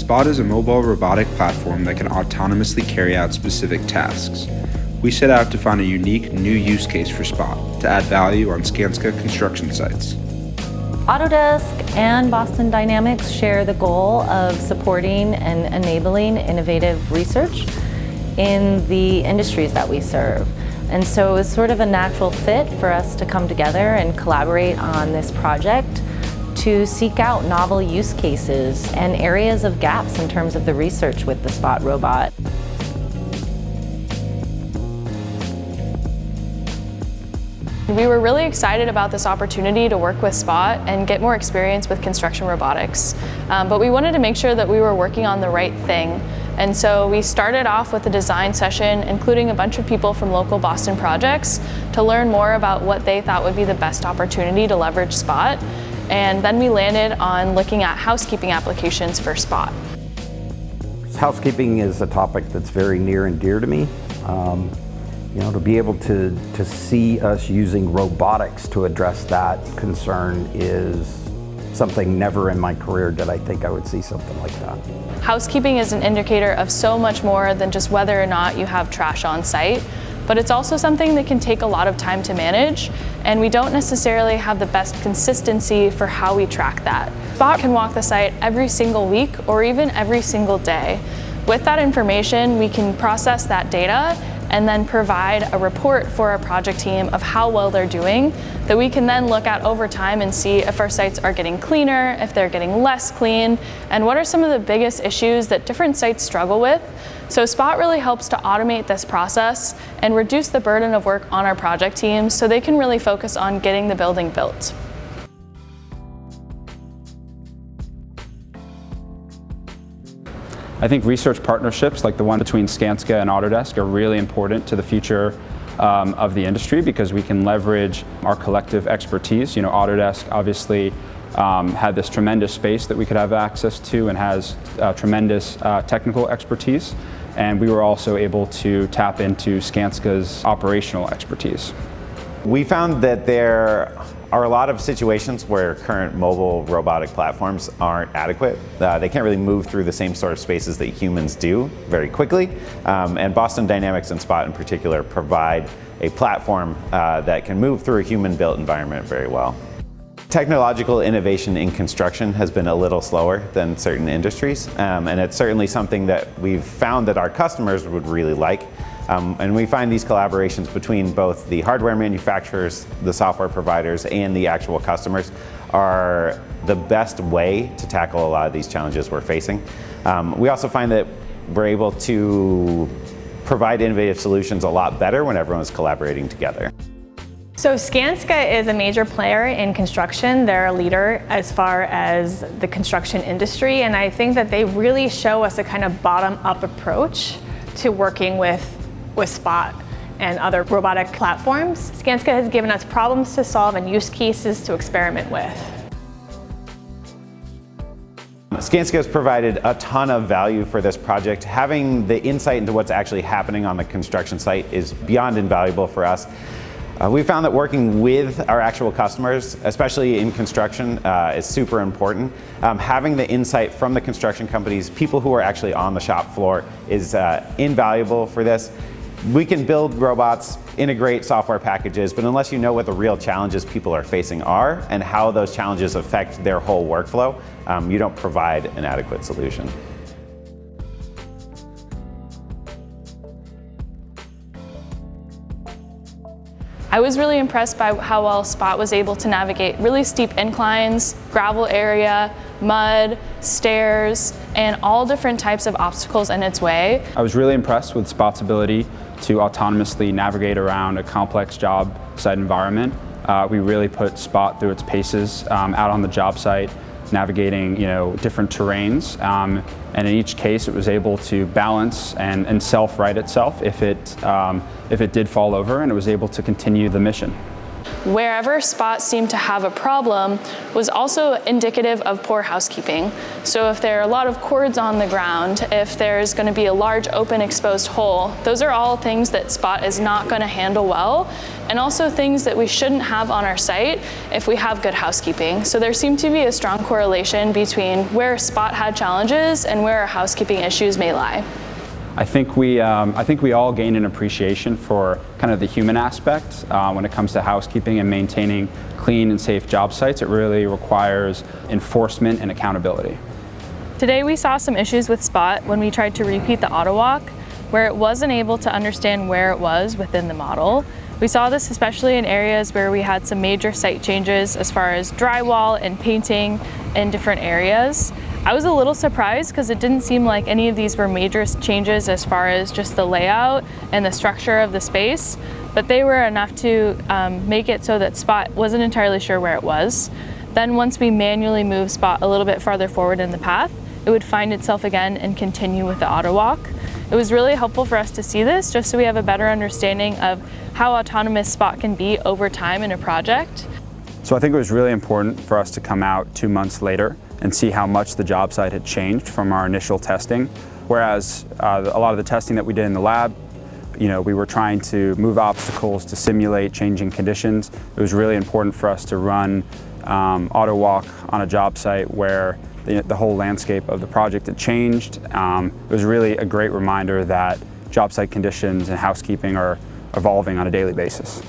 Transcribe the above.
Spot is a mobile robotic platform that can autonomously carry out specific tasks. We set out to find a unique new use case for Spot to add value on Skanska construction sites. Autodesk and Boston Dynamics share the goal of supporting and enabling innovative research in the industries that we serve. And so it's sort of a natural fit for us to come together and collaborate on this project to seek out novel use cases and areas of gaps in terms of the research with the Spot robot. We were really excited about this opportunity to work with Spot and get more experience with construction robotics. But we wanted to make sure that we were working on the right thing. And so we started off with a design session, including a bunch of people from local Boston projects to learn more about what they thought would be the best opportunity to leverage Spot. And then we landed on looking at housekeeping applications for Spot. Housekeeping is a topic that's very near and dear to me. To be able to see us using robotics to address that concern is something never in my career did I think I would see something like that. Housekeeping is an indicator of so much more than just whether or not you have trash on site, but it's also something that can take a lot of time to manage, and we don't necessarily have the best consistency for how we track that. Spot can walk the site every single week or even every single day. With that information, we can process that data and then provide a report for our project team of how well they're doing that we can then look at over time and see if our sites are getting cleaner, if they're getting less clean, and what are some of the biggest issues that different sites struggle with. So Spot really helps to automate this process and reduce the burden of work on our project teams so they can really focus on getting the building built. I think research partnerships like the one between Skanska and Autodesk are really important to the future of the industry because we can leverage our collective expertise. Autodesk obviously had this tremendous space that we could have access to and has tremendous technical expertise. And we were also able to tap into Skanska's operational expertise. We found that there are a lot of situations where current mobile robotic platforms aren't adequate. They can't really move through the same sort of spaces that humans do very quickly. And Boston Dynamics and Spot in particular provide a platform that can move through a human-built environment very well. Technological innovation in construction has been a little slower than certain industries, and it's certainly something that we've found that our customers would really like. And we find these collaborations between both the hardware manufacturers, the software providers, and the actual customers are the best way to tackle a lot of these challenges we're facing. We also find that we're able to provide innovative solutions a lot better when everyone's collaborating together. So Skanska is a major player in construction. They're a leader as far as the construction industry, and I think that they really show us a kind of bottom-up approach to working with Spot and other robotic platforms. Skanska has given us problems to solve and use cases to experiment with. Skanska has provided a ton of value for this project. Having the insight into what's actually happening on the construction site is beyond invaluable for us. We found that working with our actual customers, especially in construction, is super important. Having the insight from the construction companies, people who are actually on the shop floor, is invaluable for this. We can build robots, integrate software packages, but unless you know what the real challenges people are facing are and how those challenges affect their whole workflow, you don't provide an adequate solution. I was really impressed by how well Spot was able to navigate really steep inclines, gravel area, mud, stairs, and all different types of obstacles in its way. I was really impressed with Spot's ability to autonomously navigate around a complex job site environment. We really put Spot through its paces out on the job site, navigating different terrains, and in each case it was able to balance and self-right itself if it did fall over, and it was able to continue the mission. wherever Spot seemed to have a problem was also indicative of poor housekeeping. So if there are a lot of cords on the ground, if there's going to be a large open exposed hole, those are all things that Spot is not going to handle well, and also things that we shouldn't have on our site if we have good housekeeping. So there seemed to be a strong correlation between where Spot had challenges and where our housekeeping issues may lie. I think we all gain an appreciation for kind of the human aspect when it comes to housekeeping and maintaining clean and safe job sites. It really requires enforcement and accountability. Today we saw some issues with Spot when we tried to repeat the auto walk, where it wasn't able to understand where it was within the model. We saw this especially in areas where we had some major site changes as far as drywall and painting in different areas. I was a little surprised because it didn't seem like any of these were major changes as far as just the layout and the structure of the space, but they were enough to make it so that Spot wasn't entirely sure where it was. Then once we manually move Spot a little bit farther forward in the path, it would find itself again and continue with the auto walk. It was really helpful for us to see this just so we have a better understanding of how autonomous Spot can be over time in a project. So I think it was really important for us to come out 2 months later and see how much the job site had changed from our initial testing. Whereas a lot of the testing that we did in the lab, we were trying to move obstacles to simulate changing conditions. It was really important for us to run auto walk on a job site where the whole landscape of the project had changed. It was really a great reminder that job site conditions and housekeeping are evolving on a daily basis.